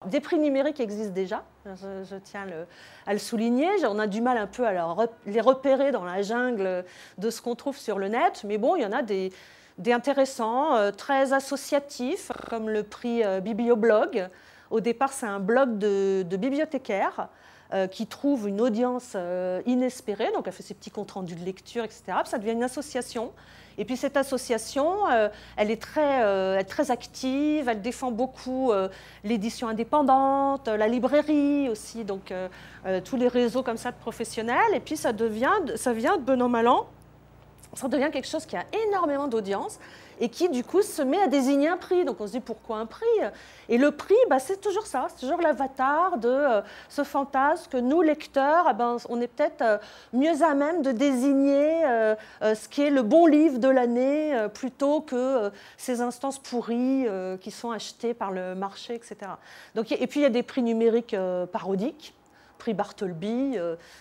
Des prix numériques existent déjà, je tiens à le souligner. On a du mal un peu à les repérer dans la jungle de ce qu'on trouve sur le net, mais bon, il y en a des intéressants, très associatifs, comme le prix Biblioblog. Au départ, c'est un blog de bibliothécaires qui trouve une audience inespérée, donc elle fait ses petits comptes rendus de lecture, etc. Puis ça devient une association. Et puis cette association, elle est très active, elle défend beaucoup l'édition indépendante, la librairie aussi, donc tous les réseaux comme ça de professionnels. Et puis ça vient de bon an mal an, ça devient quelque chose qui a énormément d'audience et qui, du coup, se met à désigner un prix. Donc on se dit, pourquoi un prix? Et le prix, c'est toujours ça, c'est toujours l'avatar de ce fantasme que nous, lecteurs, on est peut-être mieux à même de désigner ce qui est le bon livre de l'année plutôt que ces instances pourries qui sont achetées par le marché, etc. Donc, et puis il y a des prix numériques parodiques. Prix Bartleby,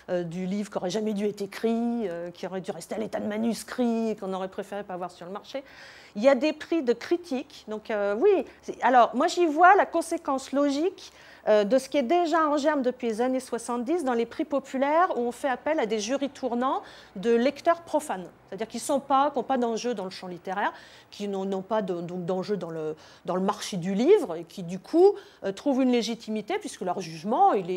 du livre qui n'aurait jamais dû être écrit, qui aurait dû rester à l'état de manuscrit, qu'on aurait préféré pas voir sur le marché. Il y a des prix de critique. Donc oui, alors moi j'y vois la conséquence logique de ce qui est déjà en germe depuis les années 70 dans les prix populaires où on fait appel à des jurys tournants de lecteurs profanes. C'est-à-dire qui n'ont pas d'enjeu dans le champ littéraire, qui n'ont pas d'enjeu dans le marché du livre et qui, du coup, trouvent une légitimité puisque leur jugement, il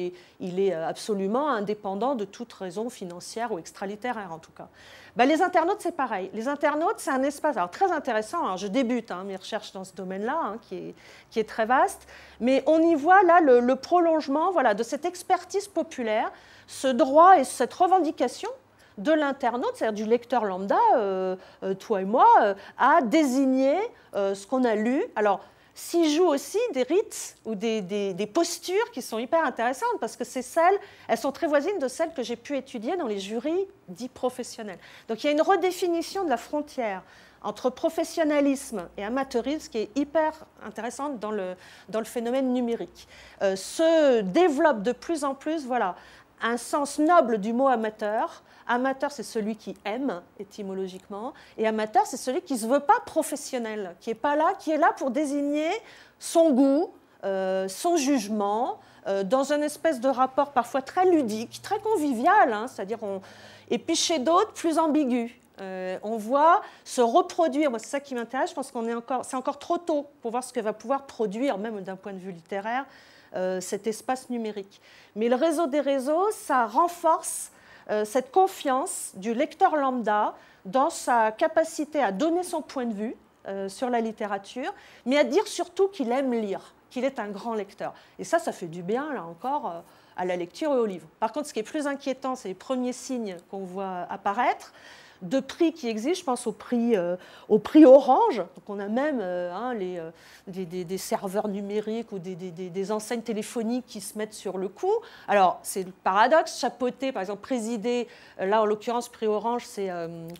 est absolument indépendant de toute raison financière ou extralittéraire, en tout cas. Les internautes, c'est pareil. Les internautes, c'est un espace très intéressant. Alors, je débute mes recherches dans ce domaine-là, qui est très vaste, mais on y voit là le prolongement de cette expertise populaire, ce droit et cette revendication de l'internaute, c'est-à-dire du lecteur lambda, toi et moi, à désigner ce qu'on a lu. Alors, s'y jouent aussi des rites ou des postures qui sont hyper intéressantes parce que elles sont très voisines de celles que j'ai pu étudier dans les jurys dits professionnels. Donc il y a une redéfinition de la frontière entre professionnalisme et amateurisme qui est hyper intéressante dans le phénomène numérique. Se développe de plus en plus un sens noble du mot amateur. Amateur, c'est celui qui aime, étymologiquement, et amateur, c'est celui qui ne se veut pas professionnel, qui est là pour désigner son goût, son jugement, dans un espèce de rapport parfois très ludique, très convivial, c'est-à-dire et puis chez d'autres, plus ambigu. On voit se reproduire, moi c'est ça qui m'intéresse, je pense c'est encore trop tôt pour voir ce que va pouvoir produire, même d'un point de vue littéraire, cet espace numérique. Mais le réseau des réseaux, ça renforce cette confiance du lecteur lambda dans sa capacité à donner son point de vue sur la littérature, mais à dire surtout qu'il aime lire, qu'il est un grand lecteur. Et ça fait du bien, là encore, à la lecture et au livre. Par contre, ce qui est plus inquiétant, c'est les premiers signes qu'on voit apparaître, de prix qui existent, je pense au prix Orange. Donc on a même des serveurs numériques ou des enseignes téléphoniques qui se mettent sur le coup. Alors c'est le paradoxe, chapeauté, par exemple présidé, là en l'occurrence prix Orange, c'est,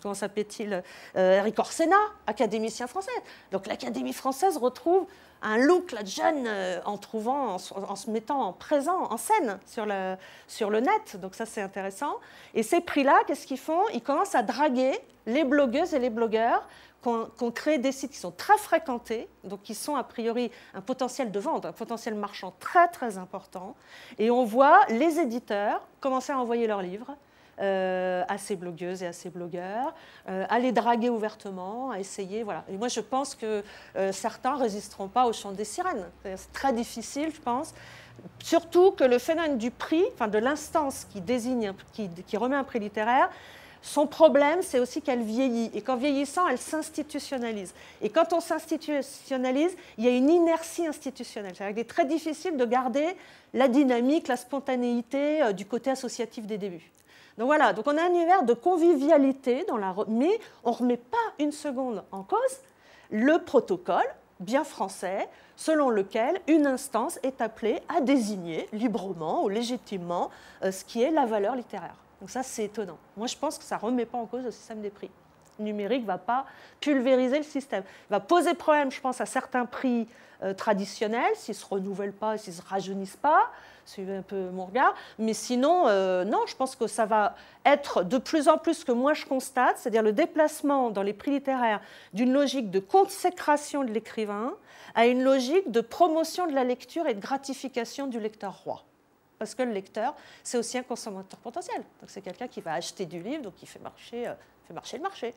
comment s'appelle-t-il, Eric Orsena, académicien français. Donc l'Académie française retrouve un look là, de jeune en se mettant en présent, en scène sur le net. Donc ça, c'est intéressant. Et ces prix-là, qu'est-ce qu'ils font? Ils commencent à draguer les blogueuses et les blogueurs qui ont créé des sites qui sont très fréquentés, donc qui sont a priori un potentiel de vente, un potentiel marchand très, très important. Et on voit les éditeurs commencer à envoyer leurs livres à ces blogueuses et à ces blogueurs, à les draguer ouvertement, à essayer. Voilà. Et moi, je pense que certains ne résisteront pas au chant des sirènes. C'est très difficile, je pense. Surtout que le phénomène du prix, de l'instance qui remet un prix littéraire, son problème, c'est aussi qu'elle vieillit. Et qu'en vieillissant, elle s'institutionnalise. Et quand on s'institutionnalise, il y a une inertie institutionnelle. C'est-à-dire qu'il est très difficile de garder la dynamique, la spontanéité du côté associatif des débuts. Donc voilà, donc on a un univers de convivialité, mais on ne remet pas une seconde en cause le protocole bien français selon lequel une instance est appelée à désigner librement ou légitimement ce qui est la valeur littéraire. Donc ça, c'est étonnant. Moi, je pense que ça ne remet pas en cause le système des prix. numérique ne va pas pulvériser le système. Il va poser problème, je pense, à certains prix traditionnels, s'ils ne se renouvellent pas, s'ils ne se rajeunissent pas, suivez un peu mon regard, mais sinon, non, je pense que ça va être de plus en plus ce que moi je constate, c'est-à-dire le déplacement dans les prix littéraires d'une logique de consécration de l'écrivain à une logique de promotion de la lecture et de gratification du lecteur roi. Parce que le lecteur, c'est aussi un consommateur potentiel. Donc c'est quelqu'un qui va acheter du livre, donc il fait marcher le marché.